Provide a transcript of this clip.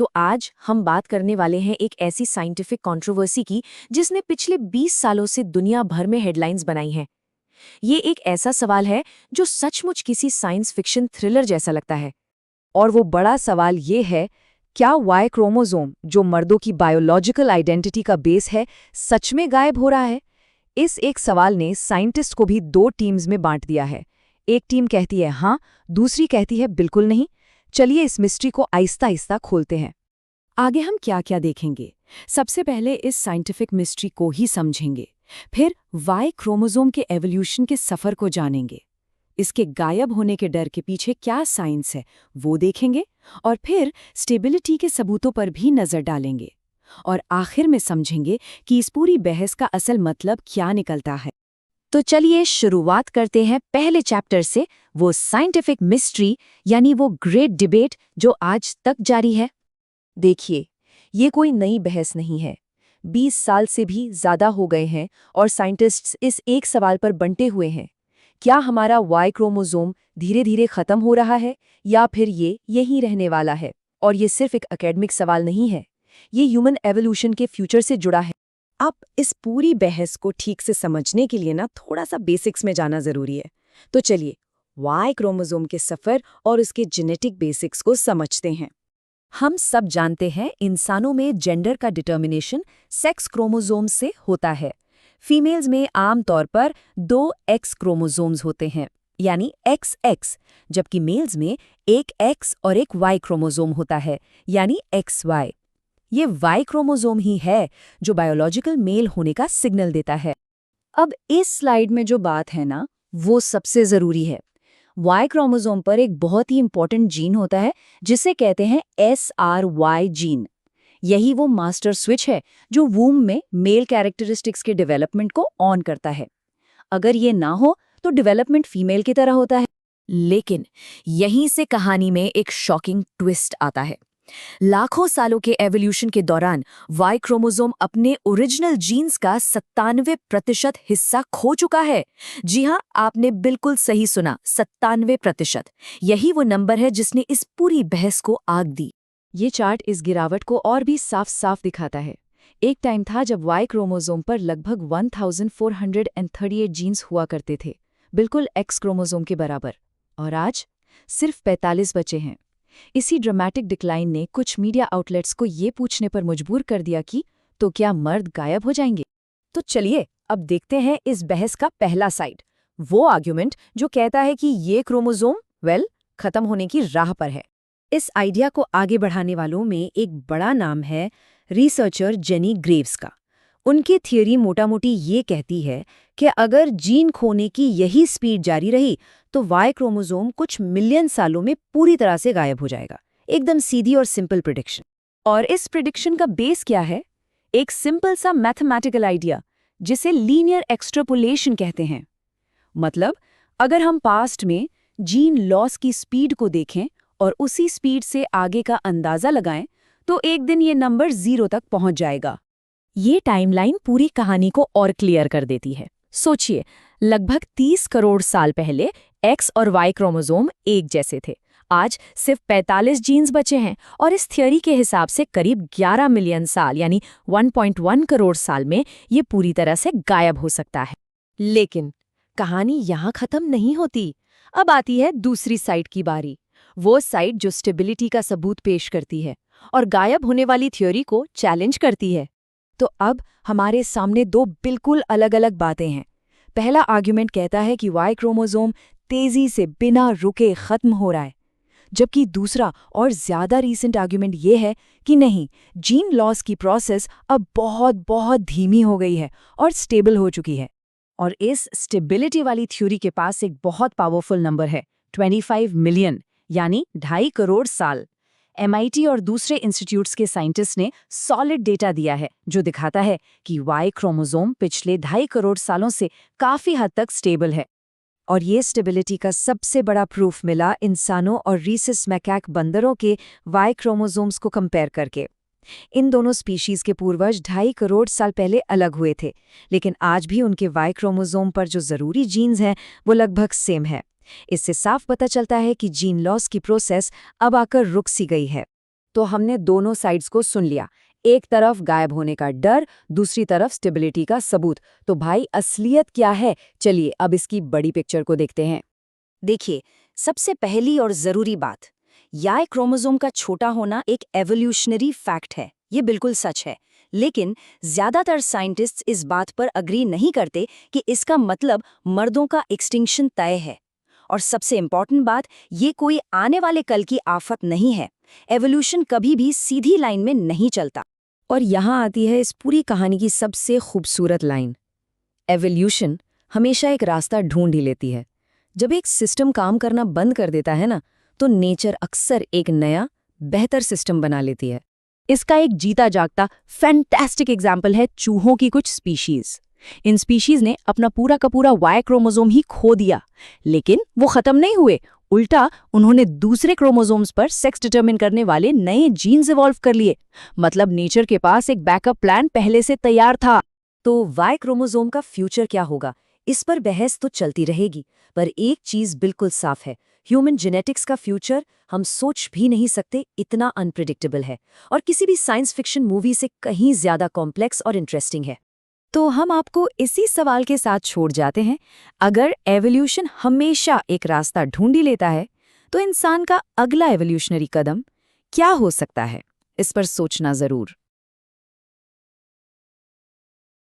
तो आज हम बात करने वाले हैं एक ऐसी साइंटिफिक कंट्रोवर्सी की जिसने पिछले 20 सालों से दुनिया भर में हेडलाइंस बनाई हैं। ये एक ऐसा सवाल है जो सचमुच किसी साइंस फिक्शन थ्रिलर जैसा लगता है। और वो बड़ा सवाल ये है, क्या वाई क्रोमोसोम, जो मर्दों की बायोलॉजिकल आइडेंटिटी का बेस है, सच में गायब हो रहा है? इस एक सवाल ने साइंटिस्ट को भी दो टीम्स में बांट दिया है। एक टीम कहती है हाँ, दूसरी कहती है बिल्कुल नहीं। चलिए इस मिस्ट्री को आहिस्ता आहिस्ता खोलते हैं। आगे हम क्या क्या देखेंगे? सबसे पहले इस साइंटिफिक मिस्ट्री को ही समझेंगे, फिर वाई क्रोमोसोम के एवोल्यूशन के सफर को जानेंगे, इसके गायब होने के डर के पीछे क्या साइंस है वो देखेंगे, और फिर स्टेबिलिटी के सबूतों पर भी नजर डालेंगे। और आखिर में समझेंगे कि इस पूरी बहस का असल मतलब क्या निकलता है। तो चलिए शुरुआत करते हैं पहले चैप्टर से, वो साइंटिफिक मिस्ट्री यानी वो ग्रेट डिबेट जो आज तक जारी है। देखिए, ये कोई नई बहस नहीं है। 20 साल से भी ज़्यादा हो गए हैं और साइंटिस्ट्स इस एक सवाल पर बंटे हुए हैं, क्या हमारा वाई क्रोमोसोम धीरे धीरे खत्म हो रहा है या फिर ये यहीं रहने वाला है। और ये सिर्फ एक एकेडमिक सवाल नहीं है, ये ह्यूमन एवोल्यूशन के फ्यूचर से जुड़ा है। अब इस पूरी बहस को ठीक से समझने के लिए थोड़ा सा बेसिक्स में जाना जरूरी है। तो चलिए वाई क्रोमोसोम के सफर और उसके जेनेटिक बेसिक्स को समझते हैं। हम सब जानते हैं इंसानों में जेंडर का डिटर्मिनेशन सेक्स क्रोमोसोम से होता है। फीमेल्स में आमतौर पर 2 एक्स क्रोमोसोम्स होते हैं, यानी XX, जबकि मेल्स में एक एक्स और एक वाई क्रोमोसोम होता है, यानी XY। ये वाई क्रोमोसोम ही है जो बायोलॉजिकल मेल होने का सिग्नल देता है। अब इस स्लाइड में जो बात है ना, वो सबसे ज़रूरी है। वाई क्रोमोसोम पर एक बहुत ही इंपॉर्टेंट जीन होता है जिसे कहते हैं SRY जीन। यही वो मास्टर स्विच है जो वूम में मेल कैरेक्टरिस्टिक्स के डेवलपमेंट को ऑन करता है। अगर ये ना हो तो डेवलपमेंट फीमेल की तरह होता है। लेकिन यहीं से कहानी में एक शॉकिंग ट्विस्ट आता है। लाखों सालों के एवोल्यूशन के दौरान वाई क्रोमोसोम अपने ओरिजिनल जीन्स का 97% हिस्सा खो चुका है। जी हाँ, आपने बिल्कुल सही सुना, 97%। यही वो नंबर है जिसने इस पूरी बहस को आग दी। ये चार्ट इस गिरावट को और भी साफ साफ दिखाता है। एक टाइम था जब वाई क्रोमोसोम पर लगभग 1438 जीन्स हुआ करते थे, बिल्कुल एक्स क्रोमोसोम के बराबर। और आज सिर्फ 45 बचे हैं। इसी ड्रामेटिक डिक्लाइन ने कुछ मीडिया आउटलेट्स को ये पूछने पर मजबूर कर दिया कि तो क्या मर्द गायब हो जाएंगे? तो चलिए अब देखते हैं इस बहस का पहला साइड, वो आर्ग्यूमेंट जो कहता है कि ये क्रोमोसोम खत्म होने की राह पर है। इस आइडिया को आगे बढ़ाने वालों में एक बड़ा नाम है रिसर्चर जेनी ग्रेव्स का। उनकी थियरी मोटामोटी ये कहती है कि अगर जीन खोने की यही स्पीड जारी रही तो वाई क्रोमोसोम कुछ मिलियन सालों में पूरी तरह से गायब हो जाएगा। एकदम सीधी और सिंपल प्रिडिक्शन। और इस प्रिडिक्शन का बेस क्या है? एक सिंपल सा मैथमेटिकल आइडिया जिसे लीनियर एक्सट्रापोलेशन कहते हैं। मतलब अगर हम पास्ट में जीन लॉस की स्पीड को देखें और उसी स्पीड से आगे का अंदाजा लगाएं तो एक दिन ये नंबर 0 तक पहुंच जाएगा। ये टाइमलाइन पूरी कहानी को और क्लियर कर देती है। सोचिए, लगभग 30 करोड़ साल पहले एक्स और वाई क्रोमोसोम एक जैसे थे। आज सिर्फ 45 जीन्स बचे हैं और इस थ्योरी के हिसाब से करीब 11 मिलियन साल यानी 1.1 करोड़ साल में ये पूरी तरह से गायब हो सकता है। लेकिन कहानी यहाँ खत्म नहीं होती। अब आती है दूसरी साइड की बारी, वो साइड जो स्टेबिलिटी का सबूत पेश करती है और गायब होने वाली थ्योरी को चैलेंज करती है। तो अब हमारे सामने दो बिल्कुल अलग अलग बातें हैं। पहला आर्ग्यूमेंट कहता है कि वाई क्रोमोसोम तेजी से बिना रुके खत्म हो रहा है, जबकि दूसरा और ज्यादा रीसेंट आर्ग्यूमेंट ये है कि नहीं, जीन लॉस की प्रोसेस अब बहुत बहुत धीमी हो गई है और स्टेबल हो चुकी है। और इस स्टेबिलिटी वाली थ्योरी के पास एक बहुत पावरफुल नंबर है, 25 मिलियन यानी 2.5 करोड़ साल। MIT और दूसरे इंस्टीट्यूट्स के साइंटिस्ट ने सॉलिड डेटा दिया है जो दिखाता है कि वाई क्रोमोसोम पिछले 2.5 करोड़ सालों से काफी हद तक स्टेबल है। और ये स्टेबिलिटी का सबसे बड़ा प्रूफ मिला इंसानों और रीसस मैकैक बंदरों के वाई क्रोमोसोम्स को कंपेयर करके। इन दोनों स्पीशीज के पूर्वज 2.5 करोड़ साल पहले अलग हुए थे, लेकिन आज भी उनके वाई क्रोमोसोम पर जो जरूरी जीन्स हैं वो लगभग सेम है। इससे साफ पता चलता है कि जीन लॉस की प्रोसेस अब आकर रुक सी गई है। तो हमने दोनों साइड्स को सुन लिया। एक तरफ गायब होने का डर, दूसरी तरफ स्टेबिलिटी का सबूत। तो भाई असलियत क्या है? चलिए अब इसकी बड़ी पिक्चर को देखते हैं। देखिए, सबसे पहली और जरूरी बात, Y क्रोमोसोम का छोटा होना एक एवोल्यूशनरी फैक्ट है, ये बिल्कुल सच है। लेकिन ज्यादातर साइंटिस्ट्स इस बात पर अग्री नहीं करते कि इसका मतलब मर्दों का एक्सटिंक्शन तय है। और सबसे इम्पॉर्टेंट बात, ये कोई आने वाले कल की आफत नहीं है। एवोल्यूशन कभी भी सीधी लाइन में नहीं चलता। और यहाँ आती है इस पूरी कहानी की सबसे खूबसूरत लाइन। एवोल्यूशन हमेशा एक रास्ता ढूंढ ही लेती है। जब एक सिस्टम काम करना बंद कर देता है ना, तो नेचर अक्सर एक नया, बेहतर सिस्टम बना लेती है। इसका एक जीता जागता फैंटास्टिक एग्जाम्पल है चूहों की कुछ स्पीशीज। इन स्पीशीज ने अपना पूरा का पूरा Y क्रोमोसोम ही खो दिया, लेकिन वो खत्म नहीं हुए। उल्टा उन्होंने दूसरे क्रोमोसोम्स पर सेक्स डिटरमिन करने वाले नए जीन्स इवॉल्व कर लिए। मतलब नेचर के पास एक बैकअप प्लान पहले से तैयार था। तो Y क्रोमोसोम का फ्यूचर क्या होगा, इस पर बहस तो चलती रहेगी, पर एक चीज बिल्कुल साफ है, ह्यूमन जेनेटिक्स का फ्यूचर हम सोच भी नहीं सकते, इतना अनप्रिडिक्टेबल है और किसी भी साइंस फिक्शन मूवी से कहीं ज्यादा कॉम्प्लेक्स और इंटरेस्टिंग है। तो हम आपको इसी सवाल के साथ छोड़ जाते हैं। अगर एवोल्यूशन हमेशा एक रास्ता ढूंढ ही लेता है, तो इंसान का अगला एवोल्यूशनरी कदम क्या हो सकता है? इस पर सोचना जरूर।